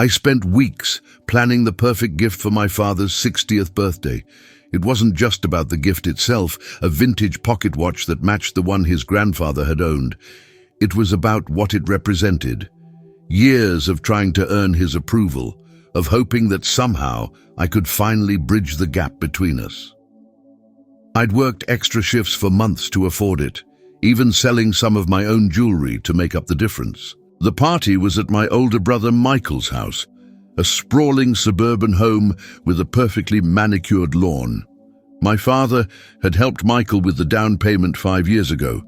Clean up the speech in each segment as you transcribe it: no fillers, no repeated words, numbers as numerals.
I spent weeks planning the perfect gift for my father's 60th birthday. It wasn't just about the gift itself, a vintage pocket watch that matched the one his grandfather had owned. It was about what it represented. Years of trying to earn his approval, of hoping that somehow I could finally bridge the gap between us. I'd worked extra shifts for months to afford it, even selling some of my own jewelry to make up the difference. The party was at my older brother Michael's house, a sprawling suburban home with a perfectly manicured lawn. My father had helped Michael with the down payment 5 years ago,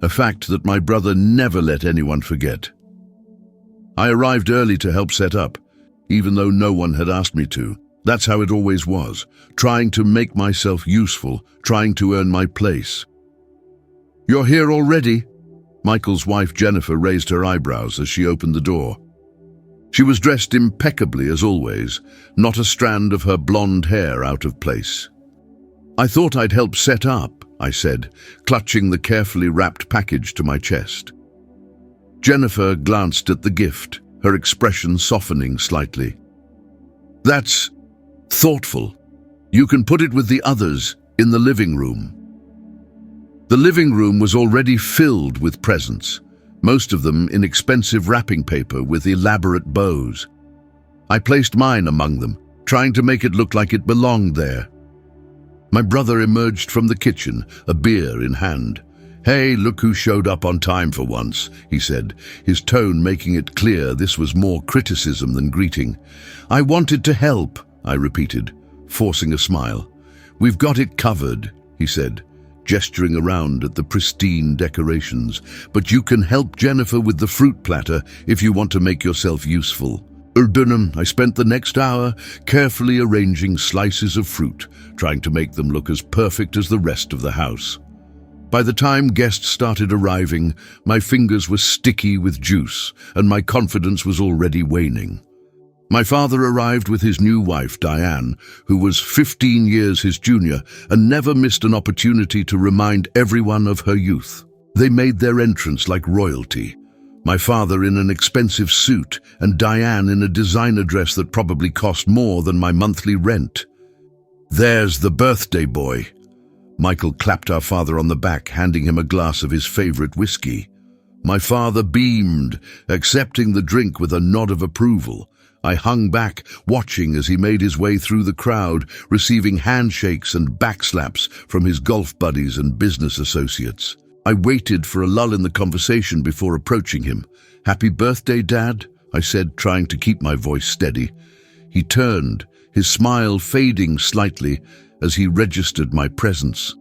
a fact that my brother never let anyone forget. I arrived early to help set up, even though no one had asked me to. That's how it always was, trying to make myself useful, trying to earn my place. "You're here already?" Michael's wife Jennifer raised her eyebrows as she opened the door. She was dressed impeccably as always, not a strand of her blonde hair out of place. "I thought I'd help set up," I said, clutching the carefully wrapped package to my chest. Jennifer glanced at the gift, her expression softening slightly. "That's thoughtful. You can put it with the others in the living room." The living room was already filled with presents, most of them in expensive wrapping paper with elaborate bows. I placed mine among them, trying to make it look like it belonged there. My brother emerged from the kitchen, a beer in hand. "Hey, look who showed up on time for once," he said, his tone making it clear this was more criticism than greeting. "I wanted to help," I repeated, forcing a smile. "We've got it covered," he said, gesturing around at the pristine decorations. "But you can help Jennifer with the fruit platter if you want to make yourself useful." I spent the next hour carefully arranging slices of fruit, trying to make them look as perfect as the rest of the house. By the time guests started arriving, my fingers were sticky with juice, and my confidence was already waning. My father arrived with his new wife, Diane, who was 15 years his junior and never missed an opportunity to remind everyone of her youth. They made their entrance like royalty. My father in an expensive suit and Diane in a designer dress that probably cost more than my monthly rent. "There's the birthday boy." Michael clapped our father on the back, handing him a glass of his favorite whiskey. My father beamed, accepting the drink with a nod of approval. I hung back, watching as he made his way through the crowd, receiving handshakes and backslaps from his golf buddies and business associates. I waited for a lull in the conversation before approaching him. "Happy birthday, Dad," I said, trying to keep my voice steady. He turned, his smile fading slightly as he registered my presence.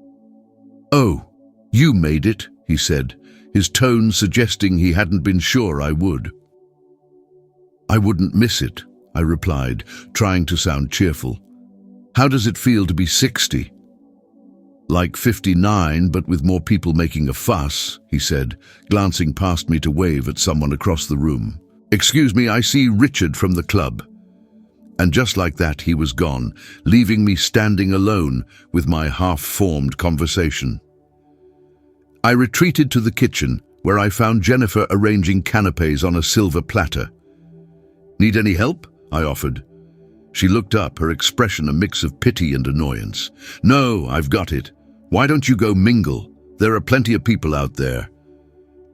"Oh, you made it," he said, his tone suggesting he hadn't been sure I would. "I wouldn't miss it," I replied, trying to sound cheerful. "How does it feel to be 60? "Like 59, but with more people making a fuss," he said, glancing past me to wave at someone across the room. "Excuse me, I see Richard from the club." And just like that, he was gone, leaving me standing alone with my half-formed conversation. I retreated to the kitchen, where I found Jennifer arranging canapes on a silver platter. "Need any help?" I offered. She looked up, her expression a mix of pity and annoyance. "No, I've got it. Why don't you go mingle? There are plenty of people out there."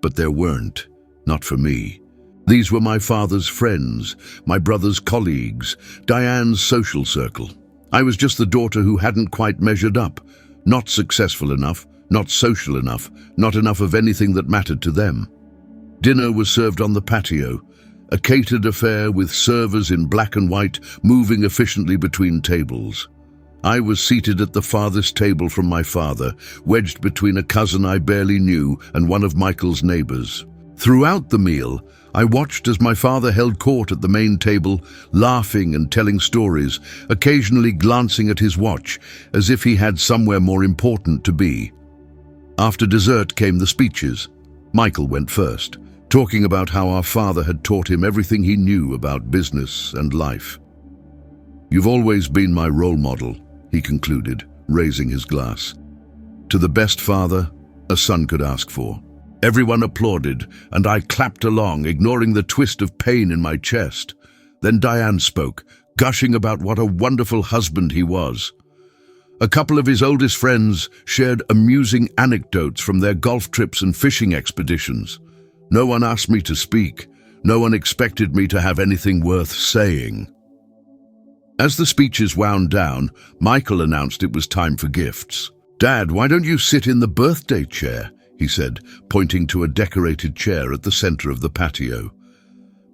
But there weren't, not for me. These were my father's friends, my brother's colleagues, Diane's social circle. I was just the daughter who hadn't quite measured up, not successful enough, not social enough, not enough of anything that mattered to them. Dinner was served on the patio, a catered affair with servers in black and white moving efficiently between tables. I was seated at the farthest table from my father, wedged between a cousin I barely knew and one of Michael's neighbors. Throughout the meal, I watched as my father held court at the main table, laughing and telling stories, occasionally glancing at his watch, as if he had somewhere more important to be. After dessert came the speeches. Michael went first, talking about how our father had taught him everything he knew about business and life. "You've always been my role model," he concluded, raising his glass. "To the best father a son could ask for." Everyone applauded, and I clapped along, ignoring the twist of pain in my chest. Then Diane spoke, gushing about what a wonderful husband he was. A couple of his oldest friends shared amusing anecdotes from their golf trips and fishing expeditions. No one asked me to speak. No one expected me to have anything worth saying. As the speeches wound down, Michael announced it was time for gifts. "Dad, why don't you sit in the birthday chair?" he said, pointing to a decorated chair at the center of the patio.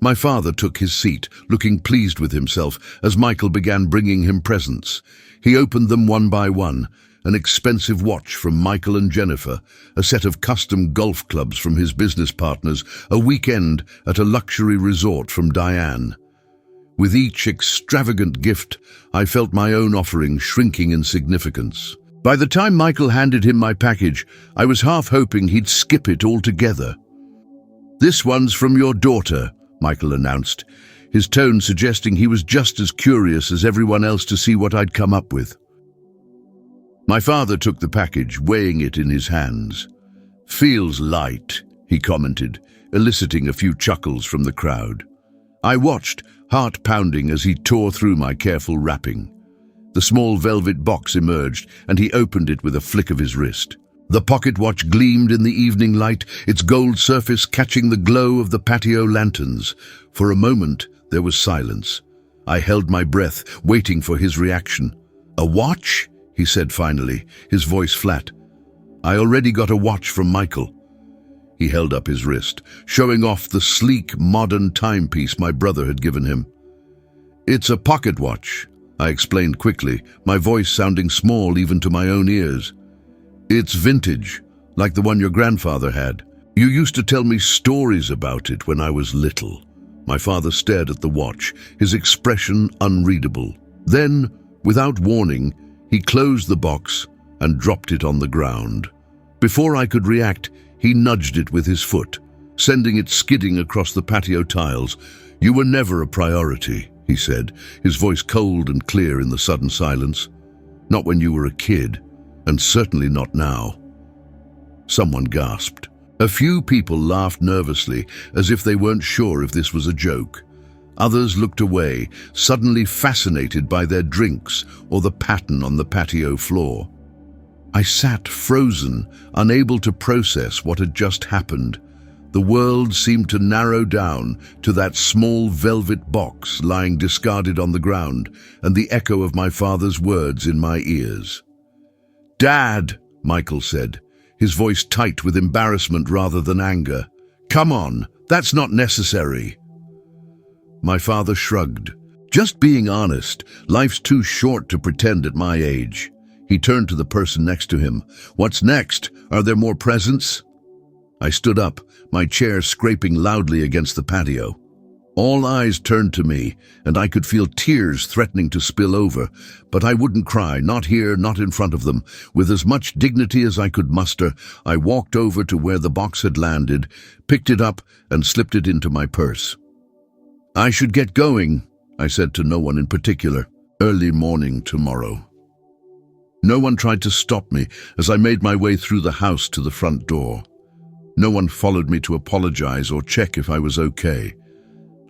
My father took his seat, looking pleased with himself as Michael began bringing him presents. He opened them one by one: an expensive watch from Michael and Jennifer, a set of custom golf clubs from his business partners, a weekend at a luxury resort from Diane. With each extravagant gift, I felt my own offering shrinking in significance. By the time Michael handed him my package, I was half hoping he'd skip it altogether. "This one's from your daughter," Michael announced, his tone suggesting he was just as curious as everyone else to see what I'd come up with. My father took the package, weighing it in his hands. "Feels light," he commented, eliciting a few chuckles from the crowd. I watched, heart pounding, as he tore through my careful wrapping. The small velvet box emerged, and he opened it with a flick of his wrist. The pocket watch gleamed in the evening light, its gold surface catching the glow of the patio lanterns. For a moment, there was silence. I held my breath, waiting for his reaction. "A watch?" he said finally, his voice flat. "I already got a watch from Michael." He held up his wrist, showing off the sleek, modern timepiece my brother had given him. "It's a pocket watch," I explained quickly, my voice sounding small even to my own ears. "It's vintage, like the one your grandfather had. You used to tell me stories about it when I was little." My father stared at the watch, his expression unreadable. Then, without warning, he closed the box and dropped it on the ground. Before I could react, he nudged it with his foot, sending it skidding across the patio tiles. "You were never a priority," he said, his voice cold and clear in the sudden silence. "Not when you were a kid, and certainly not now." Someone gasped. A few people laughed nervously, as if they weren't sure if this was a joke. Others looked away, suddenly fascinated by their drinks or the pattern on the patio floor. I sat frozen, unable to process what had just happened. The world seemed to narrow down to that small velvet box lying discarded on the ground, and the echo of my father's words in my ears. "Dad," Michael said, his voice tight with embarrassment rather than anger. "Come on, that's not necessary." My father shrugged. "Just being honest, life's too short to pretend at my age." He turned to the person next to him. "What's next? Are there more presents?" I stood up, my chair scraping loudly against the patio. All eyes turned to me, and I could feel tears threatening to spill over, but I wouldn't cry, not here, not in front of them. With as much dignity as I could muster, I walked over to where the box had landed, picked it up, and slipped it into my purse. "I should get going," I said to no one in particular. "Early morning tomorrow." No one tried to stop me as I made my way through the house to the front door. No one followed me to apologize or check if I was okay.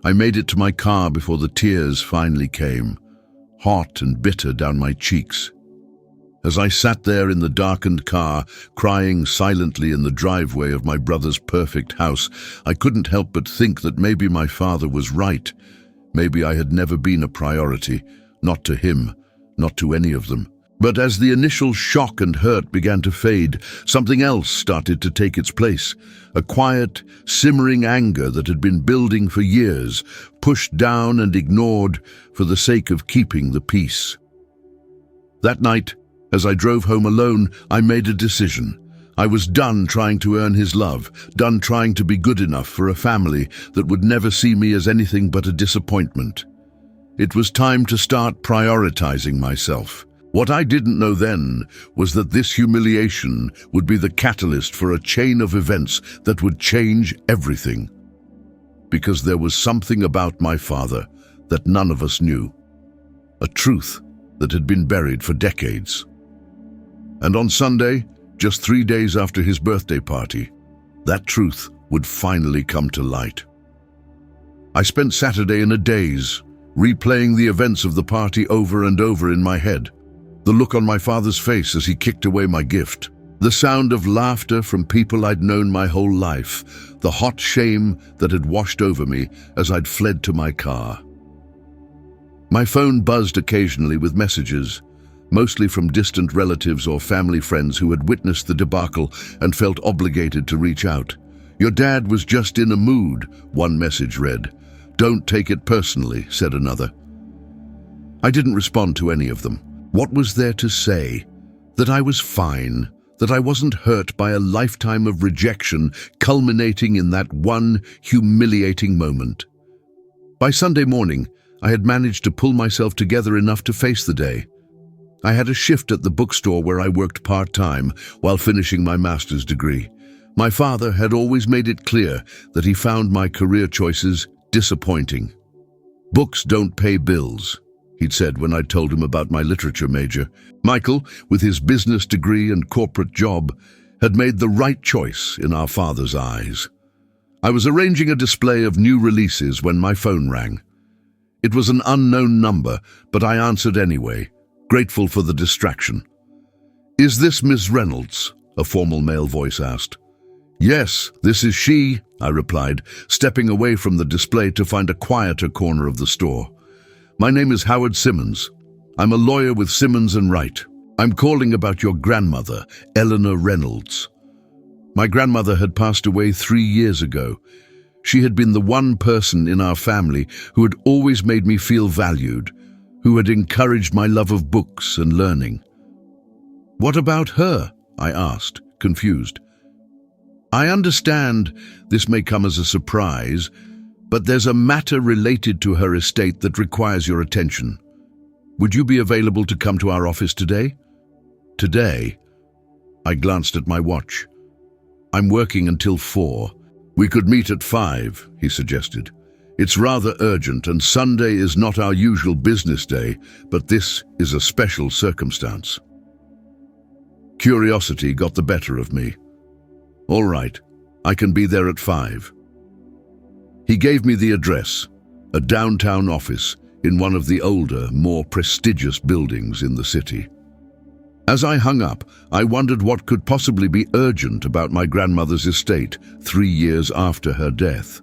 I made it to my car before the tears finally came, hot and bitter down my cheeks. As I sat there in the darkened car, crying silently in the driveway of my brother's perfect house, I couldn't help but think that maybe my father was right. Maybe I had never been a priority, not to him, not to any of them. But as the initial shock and hurt began to fade, something else started to take its place. A quiet, simmering anger that had been building for years, pushed down and ignored for the sake of keeping the peace. That night, as I drove home alone, I made a decision. I was done trying to earn his love, done trying to be good enough for a family that would never see me as anything but a disappointment. It was time to start prioritizing myself. What I didn't know then was that this humiliation would be the catalyst for a chain of events that would change everything. Because there was something about my father that none of us knew. A truth that had been buried for decades. And on Sunday, just 3 days after his birthday party, that truth would finally come to light. I spent Saturday in a daze, replaying the events of the party over and over in my head. The look on my father's face as he kicked away my gift. The sound of laughter from people I'd known my whole life. The hot shame that had washed over me as I'd fled to my car. My phone buzzed occasionally with messages, mostly from distant relatives or family friends who had witnessed the debacle and felt obligated to reach out. "Your dad was just in a mood," one message read. "Don't take it personally," said another. I didn't respond to any of them. What was there to say? That I was fine, that I wasn't hurt by a lifetime of rejection culminating in that one humiliating moment. By Sunday morning, I had managed to pull myself together enough to face the day. I had a shift at the bookstore where I worked part-time while finishing my master's degree. My father had always made it clear that he found my career choices disappointing. "Books don't pay bills," he'd said when I told him about my literature major. Michael, with his business degree and corporate job, had made the right choice in our father's eyes. I was arranging a display of new releases when my phone rang. It was an unknown number, but I answered anyway, grateful for the distraction. "Is this Miss Reynolds?" a formal male voice asked. "Yes, this is she," I replied, stepping away from the display to find a quieter corner of the store. "My name is Howard Simmons. I'm a lawyer with Simmons & Wright. I'm calling about your grandmother, Eleanor Reynolds." My grandmother had passed away 3 years ago. She had been the one person in our family who had always made me feel valued, who had encouraged my love of books and learning. "What about her?" I asked, confused. "I understand this may come as a surprise, but there's a matter related to her estate that requires your attention. Would you be available to come to our office today?" "Today?" I glanced at my watch. "I'm working until 4. We could meet at 5, he suggested. "It's rather urgent, and Sunday is not our usual business day, but this is a special circumstance." Curiosity got the better of me. "All right, I can be there at 5. He gave me the address, a downtown office in one of the older, more prestigious buildings in the city. As I hung up, I wondered what could possibly be urgent about my grandmother's estate 3 years after her death.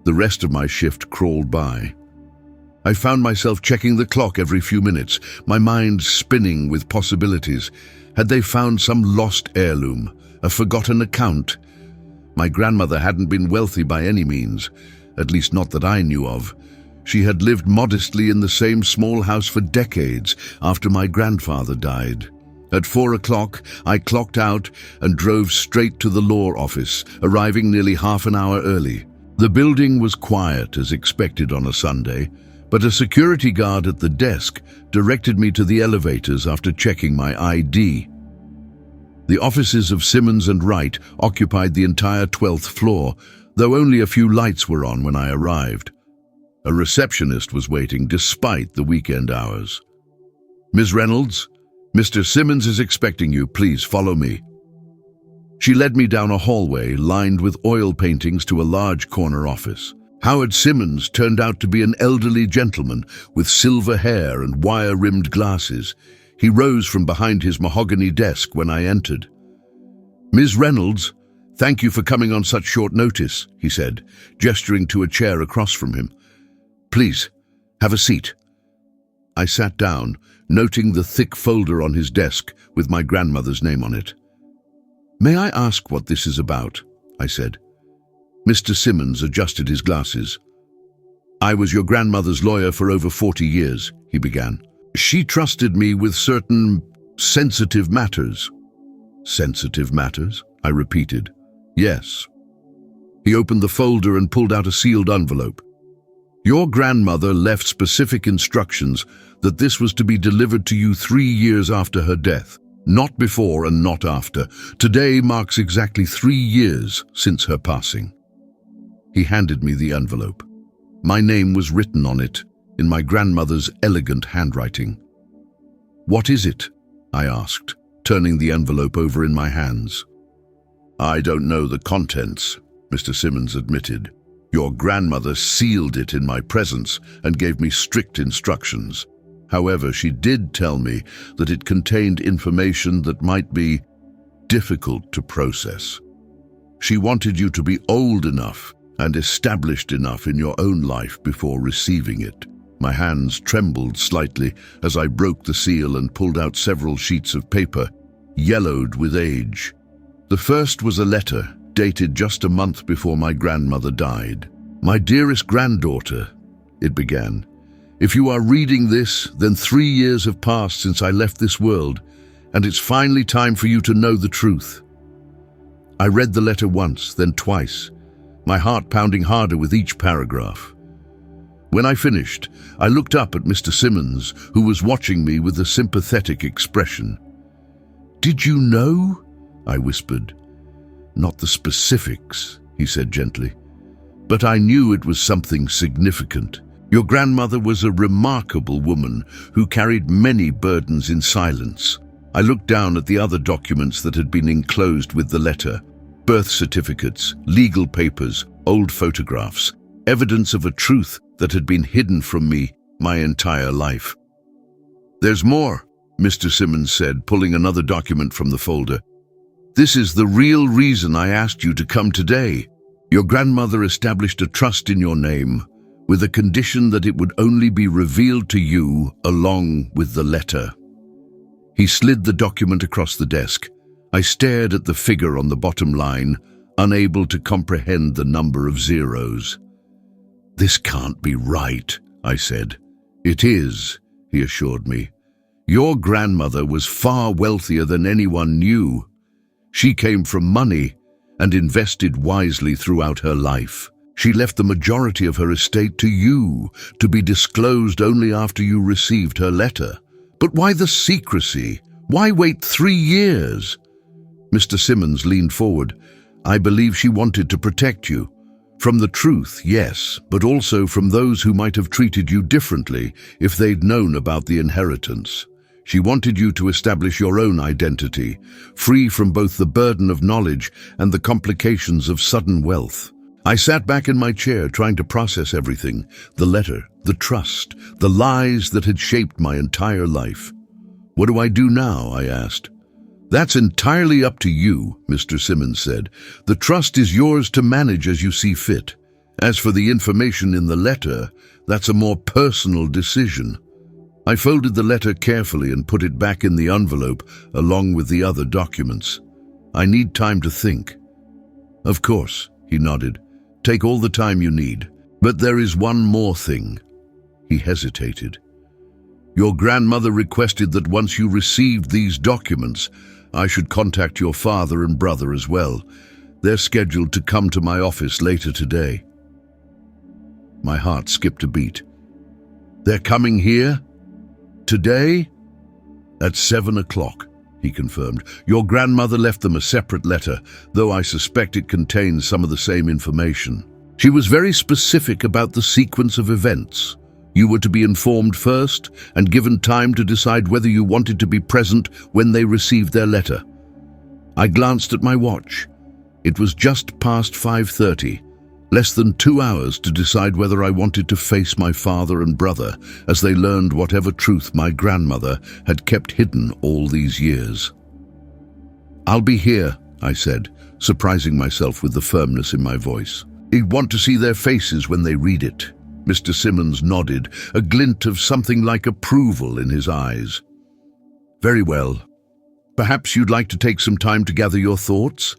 The rest of my shift crawled by. I found myself checking the clock every few minutes, my mind spinning with possibilities. Had they found some lost heirloom, a forgotten account? My grandmother hadn't been wealthy by any means, at least not that I knew of. She had lived modestly in the same small house for decades after my grandfather died. At 4 o'clock, I clocked out and drove straight to the law office, arriving nearly half an hour early. The building was quiet as expected on a Sunday, but a security guard at the desk directed me to the elevators after checking my ID. The offices of Simmons & Wright occupied the entire 12th floor, though only a few lights were on when I arrived. A receptionist was waiting despite the weekend hours. "Ms. Reynolds, Mr. Simmons is expecting you. Please follow me." She led me down a hallway lined with oil paintings to a large corner office. Howard Simmons turned out to be an elderly gentleman with silver hair and wire-rimmed glasses. He rose from behind his mahogany desk when I entered. "Ms. Reynolds, thank you for coming on such short notice," he said, gesturing to a chair across from him. "Please, have a seat." I sat down, noting the thick folder on his desk with my grandmother's name on it. "May I ask what this is about?" I said. Mr. Simmons adjusted his glasses. "I was your grandmother's lawyer for over 40 years, he began. "She trusted me with certain sensitive matters." "Sensitive matters?" I repeated. "Yes." He opened the folder and pulled out a sealed envelope. "Your grandmother left specific instructions that this was to be delivered to you 3 years after her death. Not before and not after. Today marks exactly 3 years since her passing." He handed me the envelope. My name was written on it, in my grandmother's elegant handwriting. "What is it?" I asked, turning the envelope over in my hands. "I don't know the contents," Mr. Simmons admitted. Your grandmother sealed it in my presence and gave me strict instructions. However, she did tell me that it contained information that might be difficult to process. She wanted you to be old enough and established enough in your own life before receiving it. My hands trembled slightly as I broke the seal and pulled out several sheets of paper, yellowed with age. The first was a letter dated just a month before my grandmother died. "My dearest granddaughter," it began, "if you are reading this, then 3 years have passed since I left this world, and it's finally time for you to know the truth." I read the letter once, then twice, my heart pounding harder with each paragraph. When I finished, I looked up at Mr. Simmons, who was watching me with a sympathetic expression. "Did you know?" I whispered. "Not the specifics," he said gently, "but I knew it was something significant. Your grandmother was a remarkable woman who carried many burdens in silence." I looked down at the other documents that had been enclosed with the letter: birth certificates, legal papers, old photographs, evidence of a truth that had been hidden from me my entire life. "There's more," Mr. Simmons said, pulling another document from the folder. "This is the real reason I asked you to come today. Your grandmother established a trust in your name, with a condition that it would only be revealed to you along with the letter." He slid the document across the desk. I stared at the figure on the bottom line, unable to comprehend the number of zeros. "This can't be right," I said. "It is," he assured me. "Your grandmother was far wealthier than anyone knew. She came from money and invested wisely throughout her life. She left the majority of her estate to you, to be disclosed only after you received her letter. But why the secrecy? Why wait 3 years?" Mr. Simmons leaned forward. "I believe she wanted to protect you. From the truth, yes, but also from those who might have treated you differently if they'd known about the inheritance. She wanted you to establish your own identity, free from both the burden of knowledge and the complications of sudden wealth." I sat back in my chair trying to process everything: the letter, the trust, the lies that had shaped my entire life. "What do I do now?" I asked. "That's entirely up to you," Mr. Simmons said. "The trust is yours to manage as you see fit. As for the information in the letter, that's a more personal decision." I folded the letter carefully and put it back in the envelope along with the other documents. "I need time to think." "Of course," he nodded. "Take all the time you need. But there is one more thing." He hesitated. "Your grandmother requested that once you received these documents, I should contact your father and brother as well. They're scheduled to come to my office later today." My heart skipped a beat. "They're coming here? Today?" "At 7 o'clock, he confirmed. "Your grandmother left them a separate letter, though I suspect it contains some of the same information. She was very specific about the sequence of events. You were to be informed first and given time to decide whether you wanted to be present when they received their letter." I glanced at my watch. It was just past 5:30, less than 2 hours to decide whether I wanted to face my father and brother as they learned whatever truth my grandmother had kept hidden all these years. "I'll be here," I said, surprising myself with the firmness in my voice. "I want to see their faces when they read it." Mr. Simmons nodded, a glint of something like approval in his eyes. "Very well. Perhaps you'd like to take some time to gather your thoughts?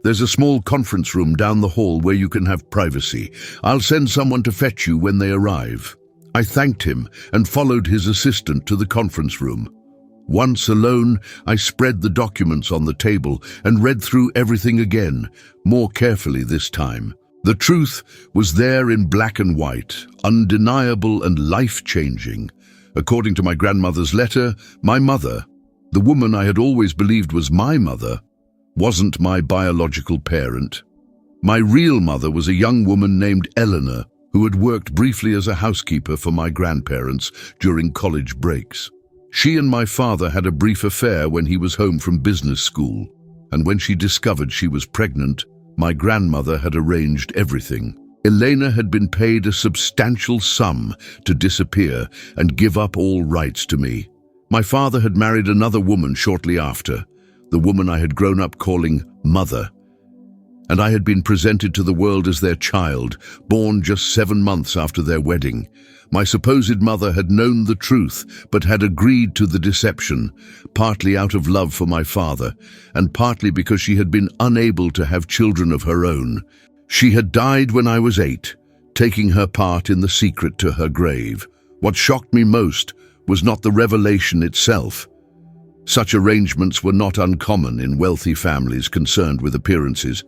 There's a small conference room down the hall where you can have privacy. I'll send someone to fetch you when they arrive." I thanked him and followed his assistant to the conference room. Once alone, I spread the documents on the table and read through everything again, more carefully this time. The truth was there in black and white, undeniable and life-changing. According to my grandmother's letter, my mother, the woman I had always believed was my mother, wasn't my biological parent. My real mother was a young woman named Eleanor, who had worked briefly as a housekeeper for my grandparents during college breaks. She and my father had a brief affair when he was home from business school, and when she discovered she was pregnant, my grandmother had arranged everything. Elena had been paid a substantial sum to disappear and give up all rights to me. My father had married another woman shortly after, the woman I had grown up calling Mother, and I had been presented to the world as their child, born just 7 months after their wedding. My supposed mother had known the truth, but had agreed to the deception, partly out of love for my father, and partly because she had been unable to have children of her own. She had died when I was 8, taking her part in the secret to her grave. What shocked me most was not the revelation itself. Such arrangements were not uncommon in wealthy families concerned with appearances,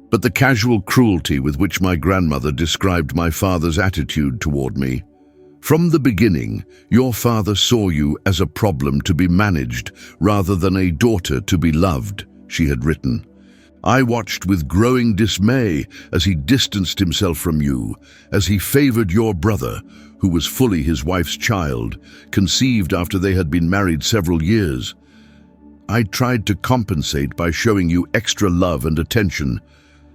but the casual cruelty with which my grandmother described my father's attitude toward me. From the beginning, your father saw you as a problem to be managed rather than a daughter to be loved, she had written. I watched with growing dismay as he distanced himself from you, as he favored your brother, who was fully his wife's child, conceived after they had been married several years. I tried to compensate by showing you extra love and attention,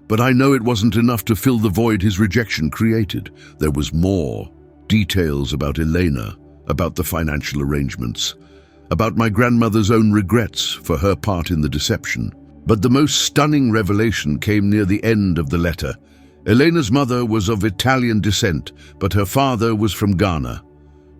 but I know it wasn't enough to fill the void his rejection created. There was more. Details about Elena, about the financial arrangements, about my grandmother's own regrets for her part in the deception. But the most stunning revelation came near the end of the letter. Elena's mother was of Italian descent, but her father was from Ghana.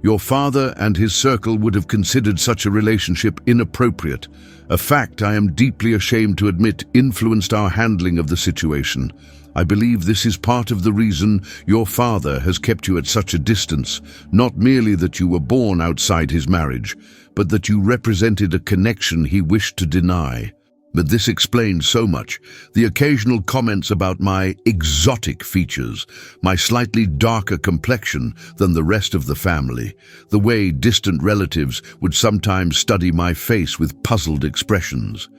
Your father and his circle would have considered such a relationship inappropriate, a fact I am deeply ashamed to admit influenced our handling of the situation. I believe this is part of the reason your father has kept you at such a distance, not merely that you were born outside his marriage, but that you represented a connection he wished to deny. But this explains so much. The occasional comments about my exotic features, my slightly darker complexion than the rest of the family, the way distant relatives would sometimes study my face with puzzled expressions.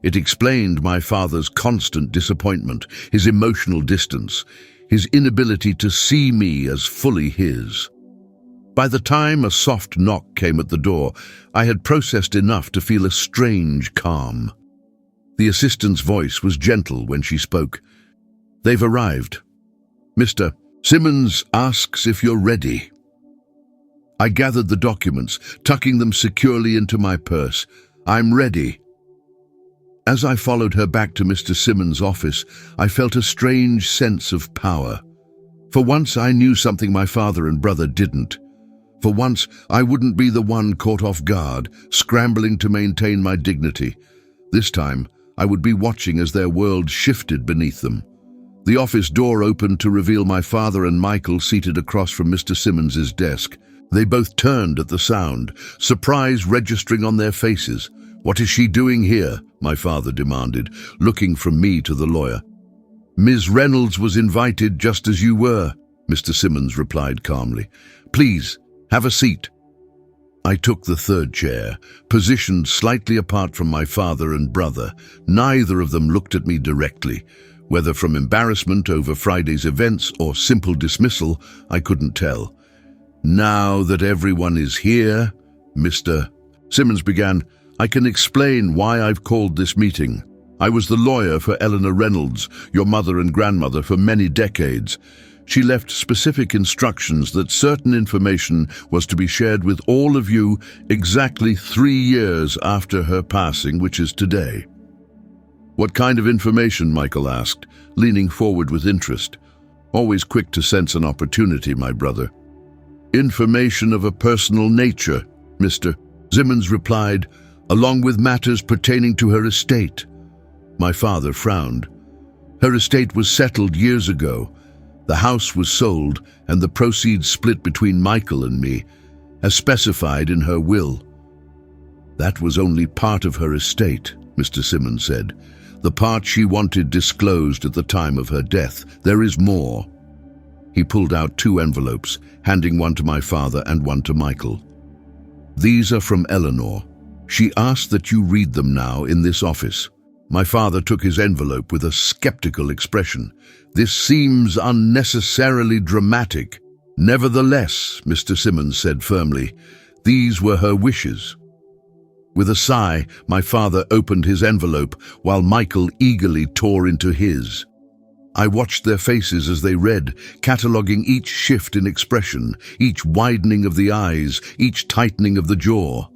It explained my father's constant disappointment, his emotional distance, his inability to see me as fully his. By the time a soft knock came at the door, I had processed enough to feel a strange calm. The assistant's voice was gentle when she spoke. They've arrived. Mr. Simmons asks if you're ready. I gathered the documents, tucking them securely into my purse. I'm ready. As I followed her back to Mr. Simmons' office, I felt a strange sense of power. For once I knew something my father and brother didn't. For once I wouldn't be the one caught off guard, scrambling to maintain my dignity. This time, I would be watching as their world shifted beneath them. The office door opened to reveal my father and Michael seated across from Mr. Simmons's desk. They both turned at the sound, surprise registering on their faces. What is she doing here? My father demanded, looking from me to the lawyer. Ms. Reynolds was invited just as you were, Mr. Simmons replied calmly. Please, have a seat. I took the third chair, positioned slightly apart from my father and brother. Neither of them looked at me directly. Whether from embarrassment over Friday's events or simple dismissal, I couldn't tell. Now that everyone is here, Mr. Simmons began, I can explain why I've called this meeting. I was the lawyer for Eleanor Reynolds, your mother and grandmother, for many decades. She left specific instructions that certain information was to be shared with all of you exactly 3 years after her passing, which is today. What kind of information? Michael asked, leaning forward with interest. Always quick to sense an opportunity, my brother. Information of a personal nature, Mr. Simmons replied, along with matters pertaining to her estate. My father frowned. Her estate was settled years ago. The house was sold and the proceeds split between Michael and me, as specified in her will. That was only part of her estate, Mr. Simmons said. The part she wanted disclosed at the time of her death. There is more. He pulled out 2 envelopes, handing one to my father and one to Michael. These are from Eleanor. She asked that you read them now in this office. My father took his envelope with a skeptical expression. This seems unnecessarily dramatic. Nevertheless, Mr. Simmons said firmly, these were her wishes. With a sigh, my father opened his envelope while Michael eagerly tore into his. I watched their faces as they read, cataloguing each shift in expression, each widening of the eyes, each tightening of the jaw.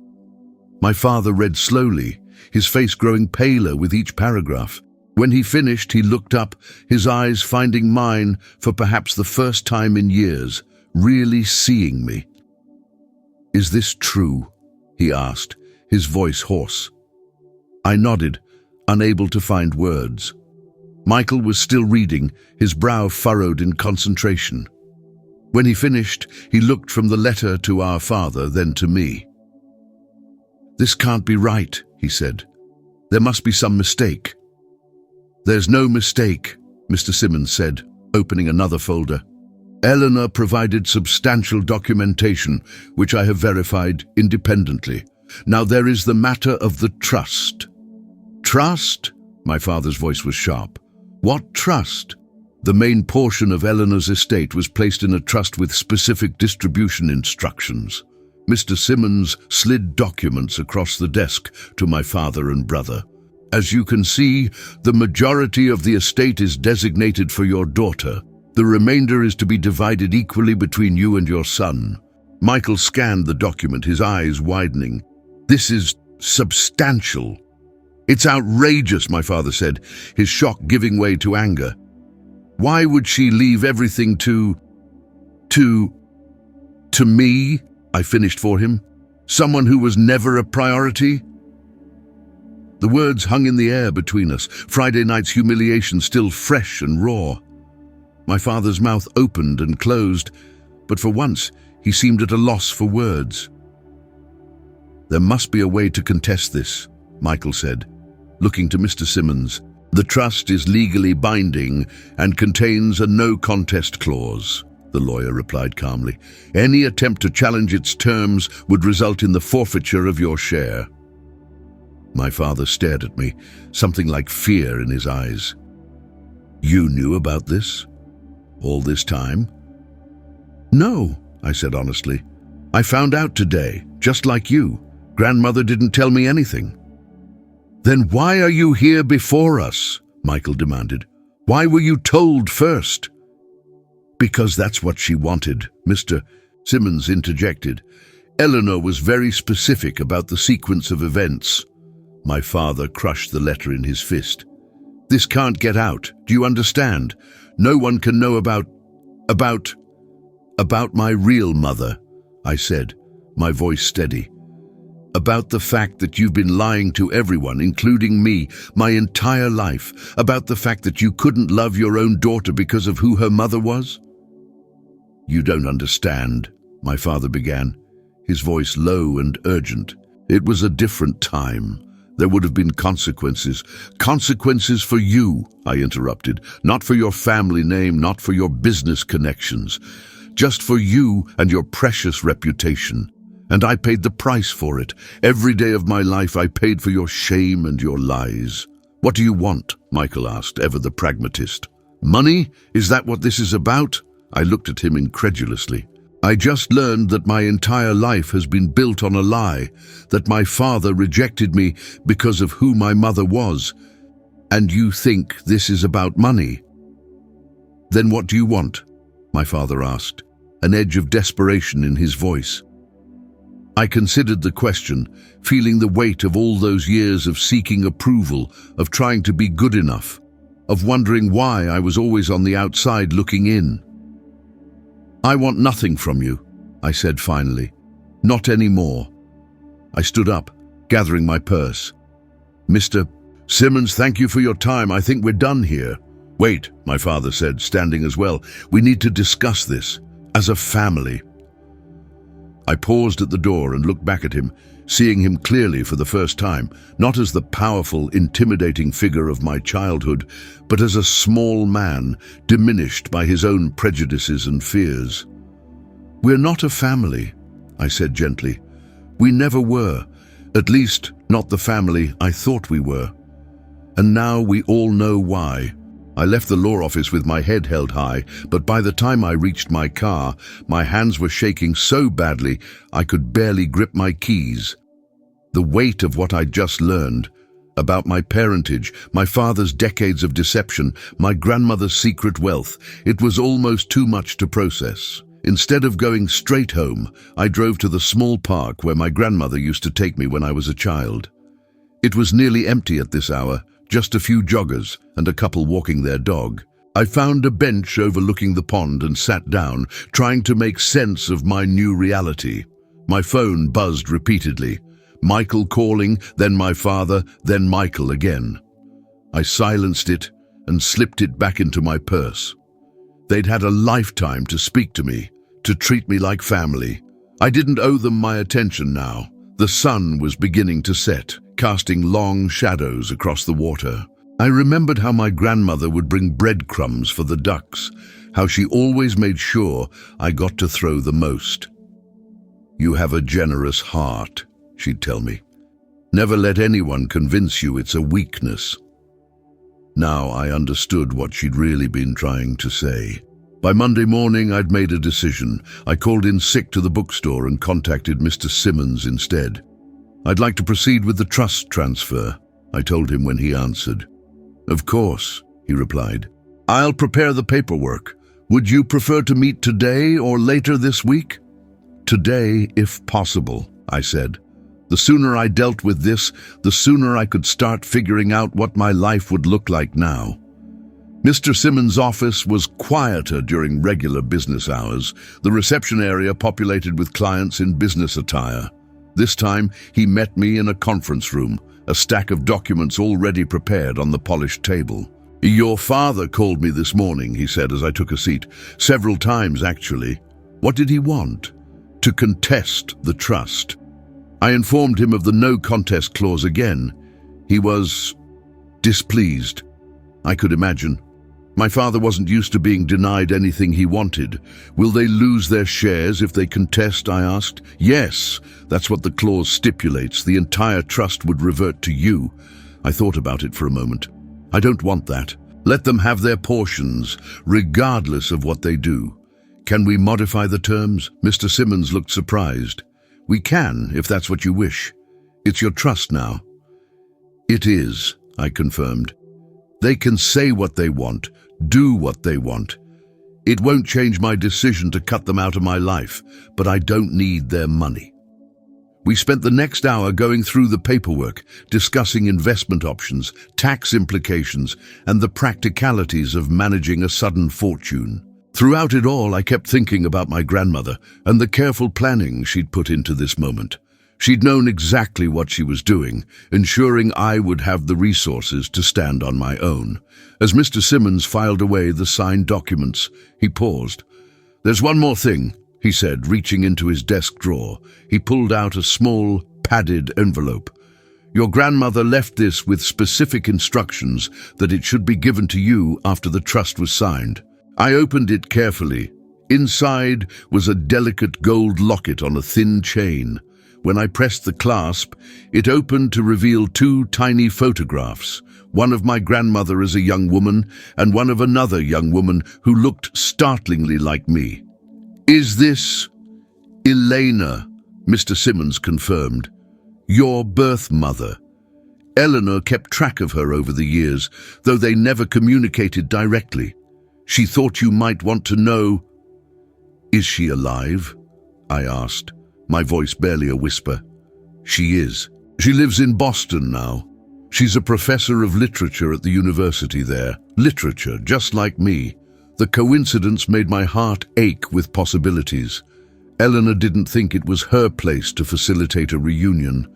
My father read slowly, his face growing paler with each paragraph. When he finished, he looked up, his eyes finding mine for perhaps the first time in years, really seeing me. "Is this true?" he asked, his voice hoarse. I nodded, unable to find words. Michael was still reading, his brow furrowed in concentration. When he finished, he looked from the letter to our father, then to me. "This can't be right," he said. "There must be some mistake." "There's no mistake," Mr. Simmons said, opening another folder. "Eleanor provided substantial documentation, which I have verified independently. Now there is the matter of the trust." "Trust?" My father's voice was sharp. "What trust?" "The main portion of Eleanor's estate was placed in a trust with specific distribution instructions." Mr. Simmons slid documents across the desk to my father and brother. "As you can see, the majority of the estate is designated for your daughter. The remainder is to be divided equally between you and your son." Michael scanned the document, his eyes widening. "This is substantial." "It's outrageous," my father said, his shock giving way to anger. "Why would she leave everything to me?" I finished for him. "Someone who was never a priority?" The words hung in the air between us, Friday night's humiliation still fresh and raw. My father's mouth opened and closed, but for once he seemed at a loss for words. "There must be a way to contest this," Michael said, looking to Mr. Simmons. "The trust is legally binding and contains a no-contest clause," the lawyer replied calmly. "Any attempt to challenge its terms would result in the forfeiture of your share." My father stared at me, something like fear in his eyes. "You knew about this? All this time?" "No," I said honestly. "I found out today, just like you. Grandmother didn't tell me anything." "Then why are you here before us?" Michael demanded. "Why were you told first?" "Because that's what she wanted," Mr. Simmons interjected. "Eleanor was very specific about the sequence of events." My father crushed the letter in his fist. "This can't get out. Do you understand? No one can know about my real mother," I said, my voice steady. "About the fact that you've been lying to everyone, including me, my entire life. About the fact that you couldn't love your own daughter because of who her mother was." "You don't understand," my father began, his voice low and urgent. "It was a different time. There would have been consequences. Consequences for you," I interrupted. "Not for your family name, not for your business connections. Just for you and your precious reputation. And I paid the price for it. Every day of my life I paid for your shame and your lies." "What do you want?" Michael asked, ever the pragmatist. "Money? Is that what this is about?" I looked at him incredulously. "I just learned that my entire life has been built on a lie, that my father rejected me because of who my mother was. And you think this is about money?" "Then what do you want?" my father asked, an edge of desperation in his voice. I considered the question, feeling the weight of all those years of seeking approval, of trying to be good enough, of wondering why I was always on the outside looking in. "I want nothing from you," I said finally. "Not anymore." I stood up, gathering my purse. "Mr. Simmons, thank you for your time. I think we're done here." "Wait," my father said, standing as well. "We need to discuss this, as a family." I paused at the door and looked back at him, seeing him clearly for the first time, not as the powerful, intimidating figure of my childhood, but as a small man, diminished by his own prejudices and fears. "We're not a family," I said gently. "We never were, at least not the family I thought we were. And now we all know why." I left the law office with my head held high, but by the time I reached my car, my hands were shaking so badly I could barely grip my keys. The weight of what I'd just learned, about my parentage, my father's decades of deception, my grandmother's secret wealth. It was almost too much to process. Instead of going straight home, I drove to the small park where my grandmother used to take me when I was a child. It was nearly empty at this hour, just a few joggers and a couple walking their dog. I found a bench overlooking the pond and sat down, trying to make sense of my new reality. My phone buzzed repeatedly. Michael calling, then my father, then Michael again. I silenced it and slipped it back into my purse. They'd had a lifetime to speak to me, to treat me like family. I didn't owe them my attention now. The sun was beginning to set, casting long shadows across the water. I remembered how my grandmother would bring breadcrumbs for the ducks, how she always made sure I got to throw the most. "You have a generous heart," she'd tell me. "Never let anyone convince you it's a weakness." Now I understood what she'd really been trying to say. By Monday morning, I'd made a decision. I called in sick to the bookstore and contacted Mr. Simmons instead. "I'd like to proceed with the trust transfer," I told him when he answered. "Of course," he replied. "I'll prepare the paperwork. Would you prefer to meet today or later this week?" "Today, if possible," I said. The sooner I dealt with this, the sooner I could start figuring out what my life would look like now. Mr. Simmons' office was quieter during regular business hours, the reception area populated with clients in business attire. This time, he met me in a conference room, a stack of documents already prepared on the polished table. "Your father called me this morning," he said as I took a seat. "Several times, actually." What did he want? To contest the trust. I informed him of the no contest clause again. He was displeased. I could imagine. My father wasn't used to being denied anything he wanted. "Will they lose their shares if they contest?" I asked. "Yes, that's what the clause stipulates. The entire trust would revert to you." I thought about it for a moment. "I don't want that. Let them have their portions, regardless of what they do." "Can we modify the terms?" Mr. Simmons looked surprised. "We can, if that's what you wish. It's your trust now." "It is," I confirmed. "They can say what they want, do what they want. It won't change my decision to cut them out of my life, but I don't need their money." We spent the next hour going through the paperwork, discussing investment options, tax implications, and the practicalities of managing a sudden fortune. Throughout it all, I kept thinking about my grandmother and the careful planning she'd put into this moment. She'd known exactly what she was doing, ensuring I would have the resources to stand on my own. As Mr. Simmons filed away the signed documents, he paused. "There's one more thing," he said, reaching into his desk drawer. He pulled out a small, padded envelope. "Your grandmother left this with specific instructions that it should be given to you after the trust was signed." I opened it carefully. Inside was a delicate gold locket on a thin chain. When I pressed the clasp, it opened to reveal two tiny photographs, one of my grandmother as a young woman and one of another young woman who looked startlingly like me. "Is this Elena?" Mr. Simmons confirmed. "Your birth mother." Eleanor kept track of her over the years, though they never communicated directly. "She thought you might want to know." "Is she alive?" I asked, my voice barely a whisper. "She is. She lives in Boston now. She's a professor of literature at the university there. Literature, just like me. The coincidence made my heart ache with possibilities. Eleanor didn't think it was her place to facilitate a reunion,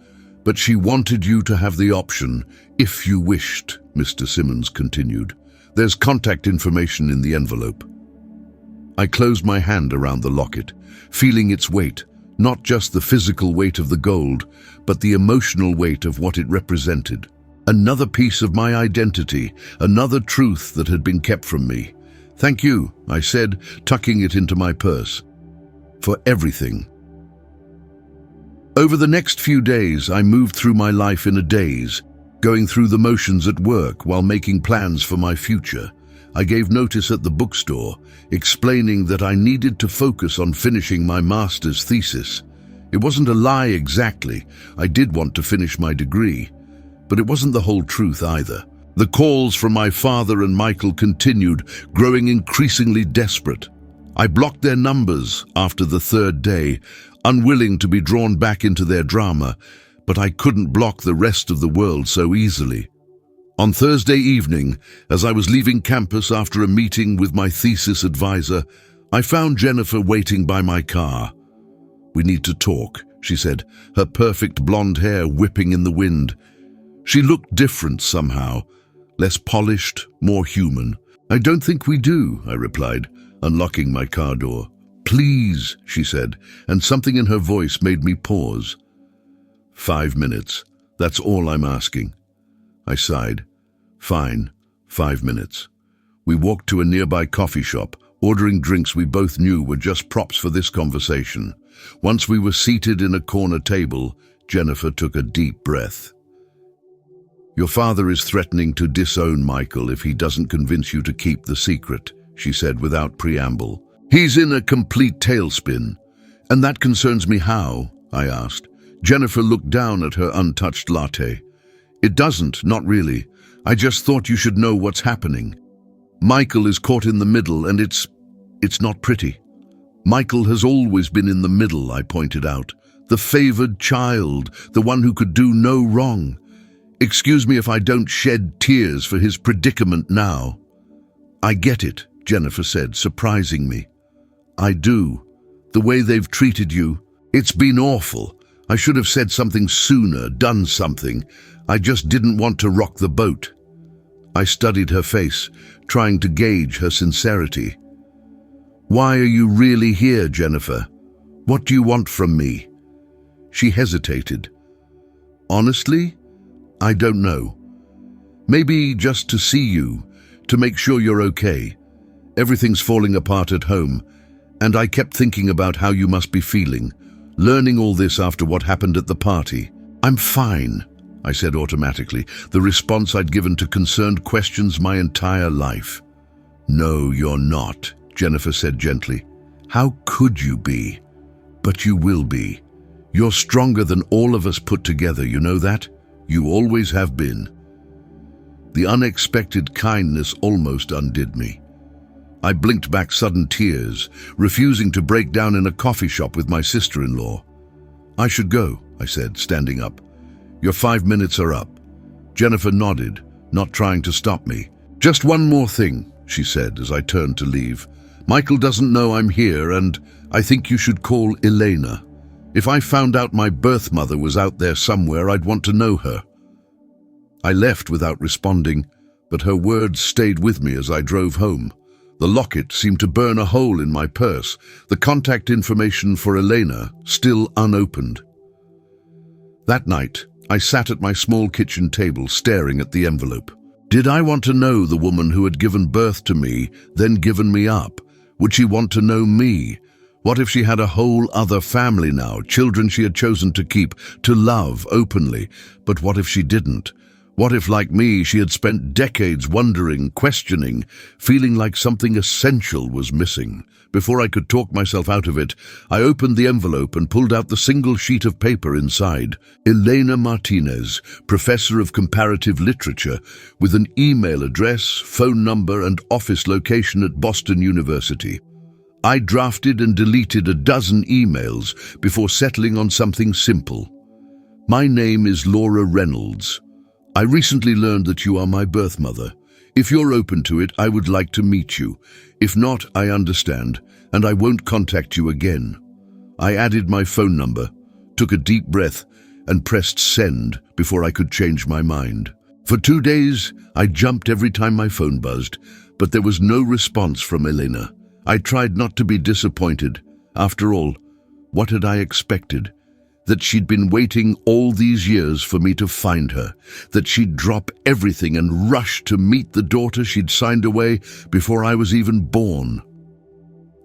but she wanted you to have the option, if you wished," Mr. Simmons continued. "There's contact information in the envelope." I closed my hand around the locket, feeling its weight, not just the physical weight of the gold, but the emotional weight of what it represented. Another piece of my identity, another truth that had been kept from me. "Thank you," I said, tucking it into my purse. "For everything." Over the next few days, I moved through my life in a daze, going through the motions at work while making plans for my future. I gave notice at the bookstore, explaining that I needed to focus on finishing my master's thesis. It wasn't a lie exactly. I did want to finish my degree, but it wasn't the whole truth either. The calls from my father and Michael continued, growing increasingly desperate. I blocked their numbers after the third day, unwilling to be drawn back into their drama, but I couldn't block the rest of the world so easily. On Thursday evening, as I was leaving campus after a meeting with my thesis advisor, I found Jennifer waiting by my car. "We need to talk," she said, her perfect blonde hair whipping in the wind. She looked different somehow, less polished, more human. "I don't think we do," I replied, unlocking my car door. "Please," she said, and something in her voice made me pause. 5 minutes. That's all I'm asking. I sighed. Fine, 5 minutes. We walked to a nearby coffee shop, ordering drinks we both knew were just props for this conversation. Once we were seated in a corner table, Jennifer took a deep breath. "Your father is threatening to disown Michael if he doesn't convince you to keep the secret," she said without preamble. "He's in a complete tailspin." "And that concerns me how?" I asked. Jennifer looked down at her untouched latte. "It doesn't, not really. I just thought you should know what's happening. Michael is caught in the middle, and it's not pretty." "Michael has always been in the middle," I pointed out. "The favored child, the one who could do no wrong. Excuse me if I don't shed tears for his predicament now." "I get it," Jennifer said, surprising me. "I do. The way they've treated you, it's been awful. I should have said something sooner, done something. I just didn't want to rock the boat." I studied her face, trying to gauge her sincerity. "Why are you really here, Jennifer? What do you want from me?" She hesitated. "Honestly, I don't know. Maybe just to see you, to make sure you're okay. Everything's falling apart at home, and I kept thinking about how you must be feeling, learning all this after what happened at the party." "I'm fine," I said automatically, the response I'd given to concerned questions my entire life. "No, you're not," Jennifer said gently. "How could you be? But you will be. You're stronger than all of us put together, you know that? You always have been." The unexpected kindness almost undid me. I blinked back sudden tears, refusing to break down in a coffee shop with my sister-in-law. "I should go," I said, standing up. "Your 5 minutes are up." Jennifer nodded, not trying to stop me. "Just one more thing," she said as I turned to leave. "Michael doesn't know I'm here, and I think you should call Elena. If I found out my birth mother was out there somewhere, I'd want to know her." I left without responding, but her words stayed with me as I drove home. The locket seemed to burn a hole in my purse, the contact information for Elena still unopened. That night, I sat at my small kitchen table staring at the envelope. Did I want to know the woman who had given birth to me, then given me up? Would she want to know me? What if she had a whole other family now, children she had chosen to keep, to love openly? But what if she didn't? What if, like me, she had spent decades wondering, questioning, feeling like something essential was missing? Before I could talk myself out of it, I opened the envelope and pulled out the single sheet of paper inside. Elena Martinez, Professor of Comparative Literature, with an email address, phone number, and office location at Boston University. I drafted and deleted a dozen emails before settling on something simple. "My name is Laura Reynolds. I recently learned that you are my birth mother. If you're open to it, I would like to meet you. If not, I understand, and I won't contact you again." I added my phone number, took a deep breath, and pressed send before I could change my mind. For 2 days, I jumped every time my phone buzzed, but there was no response from Elena. I tried not to be disappointed. After all, what had I expected? That she'd been waiting all these years for me to find her, that she'd drop everything and rush to meet the daughter she'd signed away before I was even born.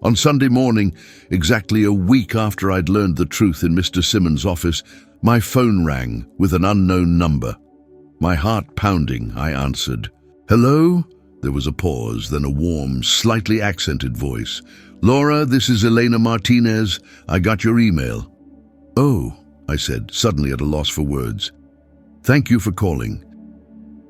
On Sunday morning, exactly a week after I'd learned the truth in Mr. Simmons' office, my phone rang with an unknown number. My heart pounding, I answered. "Hello?" There was a pause, then a warm, slightly accented voice. "Laura, this is Elena Martinez. I got your email." "Oh," I said, suddenly at a loss for words. Thank you for calling.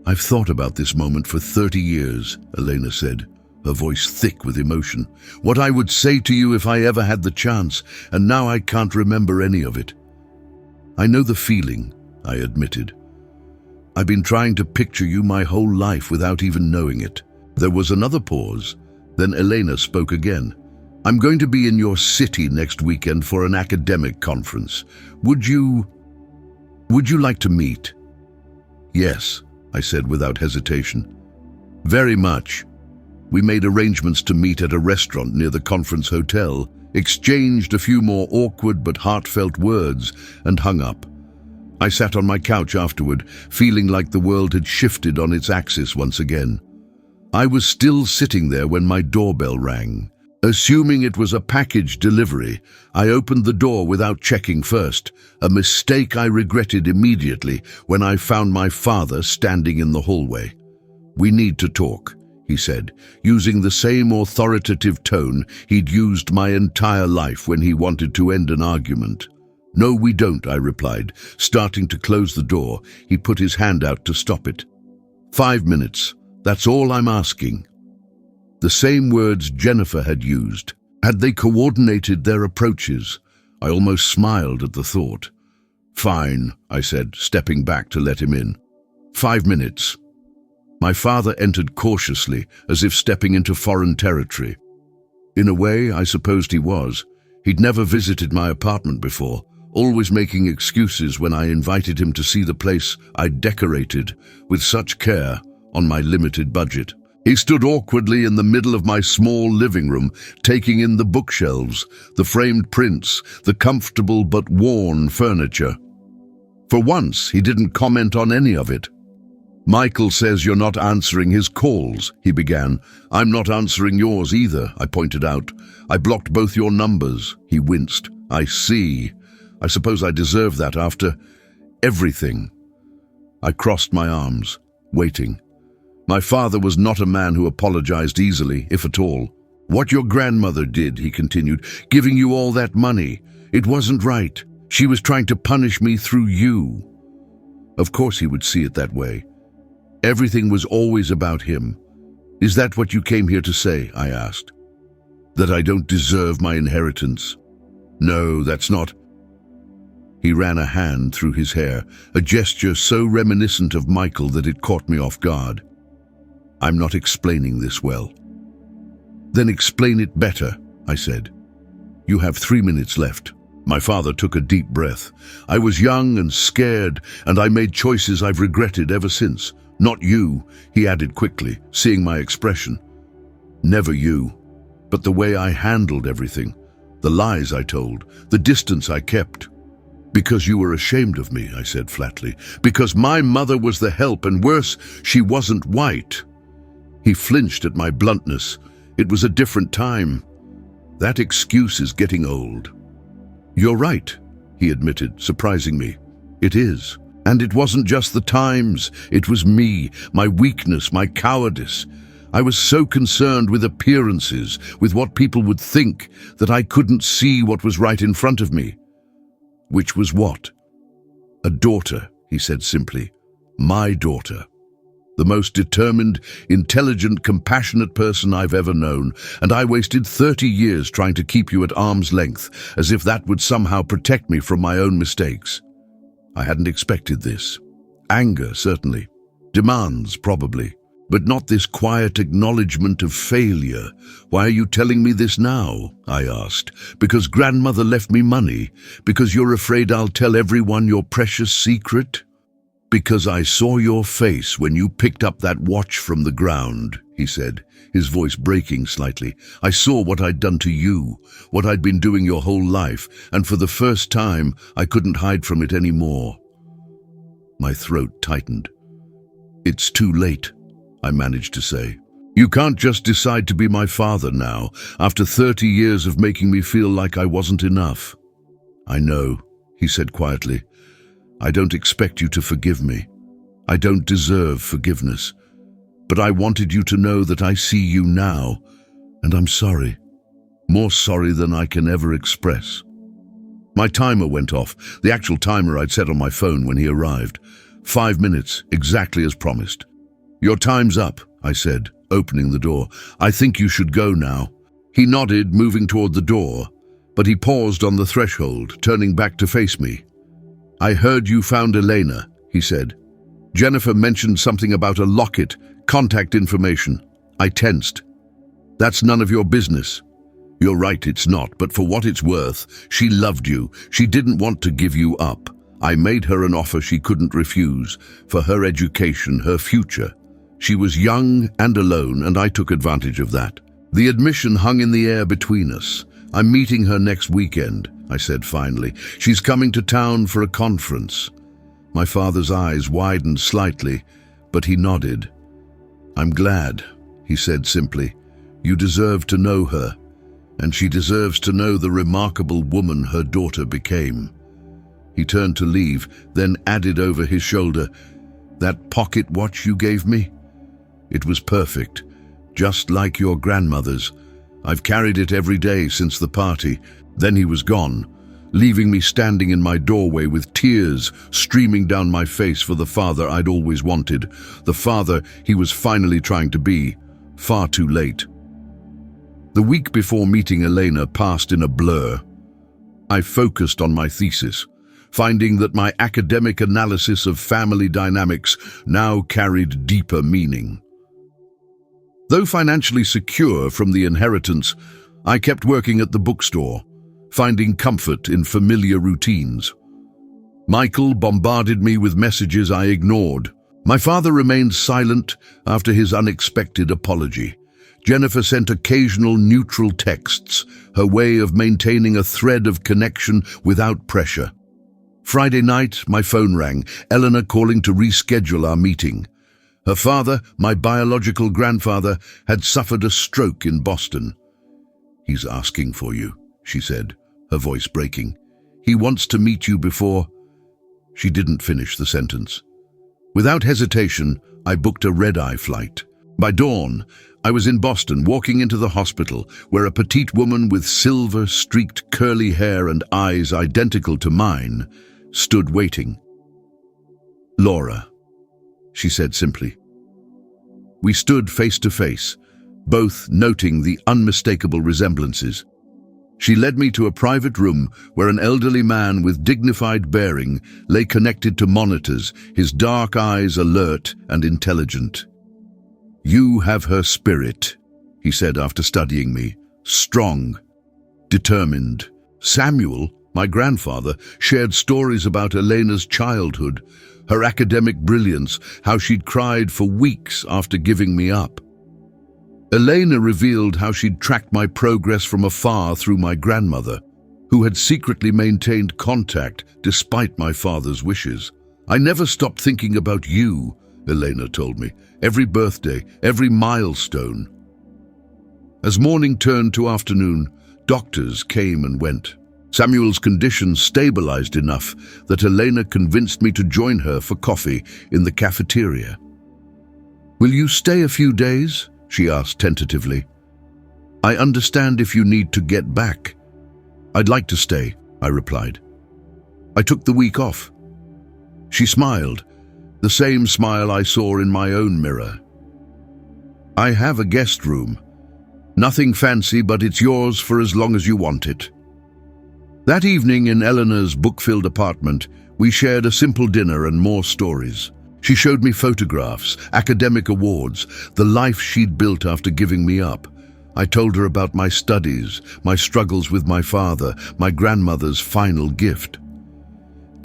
I've thought about this moment for 30 years, Elena said, her voice thick with emotion. What I would say to you if I ever had the chance, and now I can't remember any of it. I know the feeling, I admitted. I've been trying to picture you my whole life without even knowing it. There was another pause. Then Elena spoke again. I'm going to be in your city next weekend for an academic conference. Would you like to meet? Yes, I said without hesitation. Very much. We made arrangements to meet at a restaurant near the conference hotel, exchanged a few more awkward but heartfelt words, and hung up. I sat on my couch afterward, feeling like the world had shifted on its axis once again. I was still sitting there when my doorbell rang. Assuming it was a package delivery, I opened the door without checking first, a mistake I regretted immediately when I found my father standing in the hallway. We need to talk, he said, using the same authoritative tone he'd used my entire life when he wanted to end an argument. No, we don't, I replied. Starting to close the door, he put his hand out to stop it. 5 minutes. That's all I'm asking. The same words Jennifer had used. Had they coordinated their approaches? I almost smiled at the thought. Fine, I said, stepping back to let him in. 5 minutes. My father entered cautiously, as if stepping into foreign territory. In a way, I supposed he was. He'd never visited my apartment before, always making excuses when I invited him to see the place I'd decorated with such care on my limited budget. He stood awkwardly in the middle of my small living room, taking in the bookshelves, the framed prints, the comfortable but worn furniture. For once, he didn't comment on any of it. Michael says you're not answering his calls, he began. I'm not answering yours either, I pointed out. I blocked both your numbers. He winced. I see. I suppose I deserve that after everything. I crossed my arms, waiting. My father was not a man who apologized easily, if at all. What your grandmother did, he continued, giving you all that money. It wasn't right. She was trying to punish me through you. Of course he would see it that way. Everything was always about him. Is that what you came here to say? I asked. That I don't deserve my inheritance? No, that's not. He ran a hand through his hair, a gesture so reminiscent of Michael that it caught me off guard. I'm not explaining this well. Then explain it better, I said. You have 3 minutes left. My father took a deep breath. I was young and scared, and I made choices I've regretted ever since. Not you, he added quickly, seeing my expression. Never you, but the way I handled everything, the lies I told, the distance I kept. Because you were ashamed of me, I said flatly. Because my mother was the help, and worse, she wasn't white. He flinched at my bluntness. It was a different time. That excuse is getting old. You're right, he admitted, surprising me. It is. And it wasn't just the times. It was me, my weakness, my cowardice. I was so concerned with appearances, with what people would think, that I couldn't see what was right in front of me. Which was what? A daughter, he said simply. My daughter. The most determined, intelligent, compassionate person I've ever known, and I wasted 30 years trying to keep you at arm's length, as if that would somehow protect me from my own mistakes. I hadn't expected this. Anger, certainly. Demands, probably. But not this quiet acknowledgement of failure. Why are you telling me this now? I asked. Because grandmother left me money? Because you're afraid I'll tell everyone your precious secret? Because I saw your face when you picked up that watch from the ground, he said, his voice breaking slightly. I saw what I'd done to you, what I'd been doing your whole life, and for the first time, I couldn't hide from it anymore. My throat tightened. It's too late, I managed to say. You can't just decide to be my father now, after 30 years of making me feel like I wasn't enough. I know, he said quietly. I don't expect you to forgive me. I don't deserve forgiveness. But I wanted you to know that I see you now, and I'm sorry. More sorry than I can ever express. My timer went off, the actual timer I'd set on my phone when he arrived. 5 minutes, exactly as promised. Your time's up, I said, opening the door. I think you should go now. He nodded, moving toward the door, but he paused on the threshold, turning back to face me. I heard you found Elena, he said. Jennifer mentioned something about a locket, contact information. I tensed. That's none of your business. You're right, it's not, but for what it's worth, she loved you. She didn't want to give you up. I made her an offer she couldn't refuse, for her education, her future. She was young and alone, and I took advantage of that. The admission hung in the air between us. I'm meeting her next weekend, I said finally. She's coming to town for a conference. My father's eyes widened slightly, but he nodded. I'm glad, he said simply. You deserve to know her, and she deserves to know the remarkable woman her daughter became. He turned to leave, then added over his shoulder, That pocket watch you gave me? It was perfect, just like your grandmother's. I've carried it every day since the party. Then he was gone, leaving me standing in my doorway with tears streaming down my face for the father I'd always wanted, the father he was finally trying to be, far too late. The week before meeting Elena passed in a blur. I focused on my thesis, finding that my academic analysis of family dynamics now carried deeper meaning. Though financially secure from the inheritance, I kept working at the bookstore, finding comfort in familiar routines. Michael bombarded me with messages I ignored. My father remained silent after his unexpected apology. Jennifer sent occasional neutral texts, her way of maintaining a thread of connection without pressure. Friday night, my phone rang, Eleanor calling to reschedule our meeting. Her father, my biological grandfather, had suffered a stroke in Boston. He's asking for you, she said, her voice breaking. He wants to meet you before... She didn't finish the sentence. Without hesitation, I booked a red-eye flight. By dawn, I was in Boston, walking into the hospital, where a petite woman with silver-streaked curly hair and eyes identical to mine stood waiting. Laura, she said simply. We stood face to face, both noting the unmistakable resemblances. She led me to a private room where an elderly man with dignified bearing lay connected to monitors, his dark eyes alert and intelligent. You have her spirit, he said after studying me. Strong, determined. Samuel, my grandfather, shared stories about Elena's childhood, her academic brilliance, how she'd cried for weeks after giving me up. Elena revealed how she'd tracked my progress from afar through my grandmother, who had secretly maintained contact despite my father's wishes. I never stopped thinking about you, Elena told me, every birthday, every milestone. As morning turned to afternoon, doctors came and went. Samuel's condition stabilized enough that Elena convinced me to join her for coffee in the cafeteria. Will you stay a few days? She asked tentatively. I understand if you need to get back. I'd like to stay, I replied. I took the week off. She smiled, the same smile I saw in my own mirror. I have a guest room. Nothing fancy, but it's yours for as long as you want it. That evening in Eleanor's book-filled apartment, we shared a simple dinner and more stories. She showed me photographs, academic awards, the life she'd built after giving me up. I told her about my studies, my struggles with my father, my grandmother's final gift.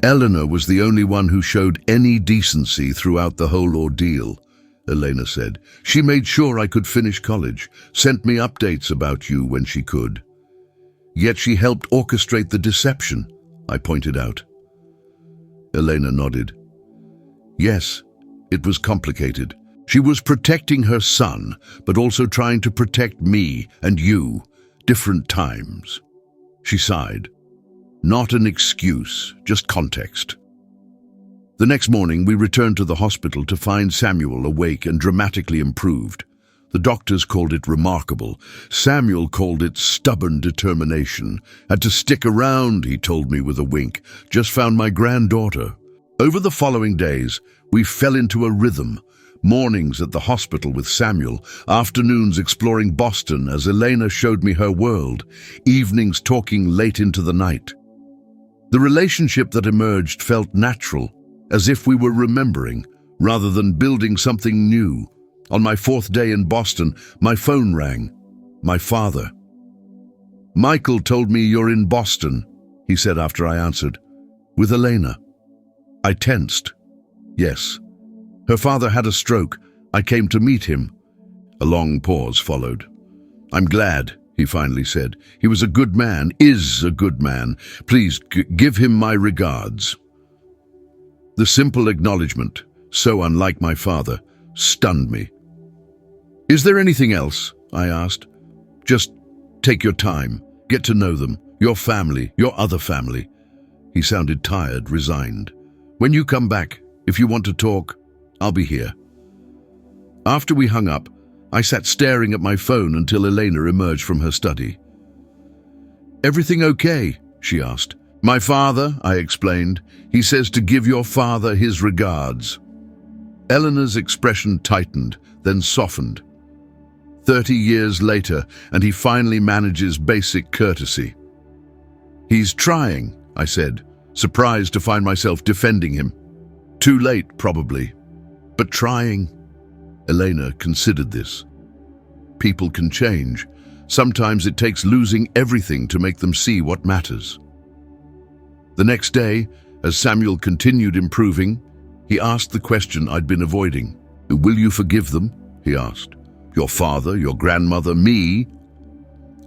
Eleanor was the only one who showed any decency throughout the whole ordeal, Elena said. She made sure I could finish college, sent me updates about you when she could. Yet she helped orchestrate the deception, I pointed out. Elena nodded. Yes, it was complicated. She was protecting her son, but also trying to protect me and you, different times. She sighed. Not an excuse, just context. The next morning, we returned to the hospital to find Samuel awake and dramatically improved. The doctors called it remarkable. Samuel called it stubborn determination. Had to stick around, he told me with a wink. Just found my granddaughter. Over the following days, we fell into a rhythm. Mornings at the hospital with Samuel, afternoons exploring Boston as Elena showed me her world, evenings talking late into the night. The relationship that emerged felt natural, as if we were remembering, rather than building something new. On my 4th day in Boston, my phone rang. My father. "Michael told me you're in Boston," he said after I answered. "With Elena." I tensed. Yes. Her father had a stroke. I came to meet him. A long pause followed. "I'm glad," he finally said. "He was a good man, is a good man. Please give him my regards." The simple acknowledgement, so unlike my father, stunned me. "Is there anything else?" I asked. "Just take your time. Get to know them, your family, your other family." He sounded tired, resigned. "When you come back, if you want to talk, I'll be here." After we hung up, I sat staring at my phone until Elena emerged from her study. "Everything okay?" she asked. "My father," I explained. "He says to give your father his regards." Eleanor's expression tightened, then softened. 30 years later, and he finally manages basic courtesy. "He's trying," I said, surprised to find myself defending him. "Too late, probably. But trying." Elena considered this. People can change. Sometimes it takes losing everything to make them see what matters. The next day, as Samuel continued improving, he asked the question I'd been avoiding. "Will you forgive them?" he asked. "Your father, your grandmother, me?"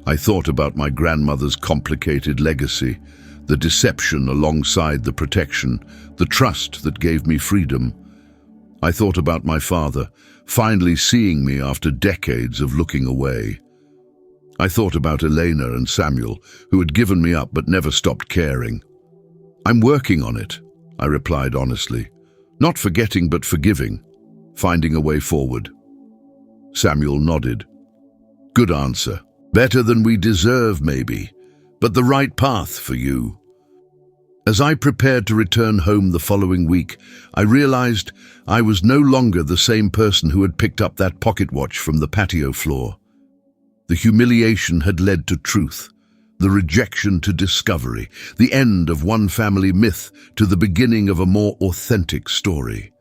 I thought about my grandmother's complicated legacy, the deception alongside the protection, the trust that gave me freedom. I thought about my father, finally seeing me after decades of looking away. I thought about Elena and Samuel, who had given me up but never stopped caring. "I'm working on it," I replied honestly. "Not forgetting but forgiving, finding a way forward." Samuel nodded. "Good answer. Better than we deserve, maybe, but the right path for you." As I prepared to return home the following week, I realized I was no longer the same person who had picked up that pocket watch from the patio floor. The humiliation had led to truth, the rejection to discovery, the end of one family myth to the beginning of a more authentic story.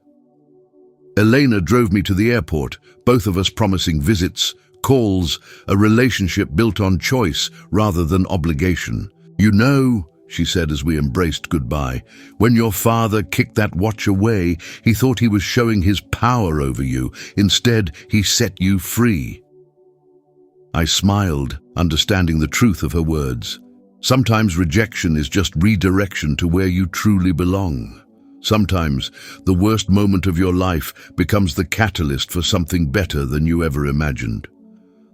Elena drove me to the airport, both of us promising visits, calls, a relationship built on choice rather than obligation. "You know," she said as we embraced goodbye, "when your father kicked that watch away, he thought he was showing his power over you. Instead, he set you free." I smiled, understanding the truth of her words. Sometimes rejection is just redirection to where you truly belong. Sometimes the worst moment of your life becomes the catalyst for something better than you ever imagined.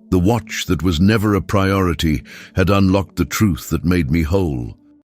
The watch that was never a priority had unlocked the truth that made me whole.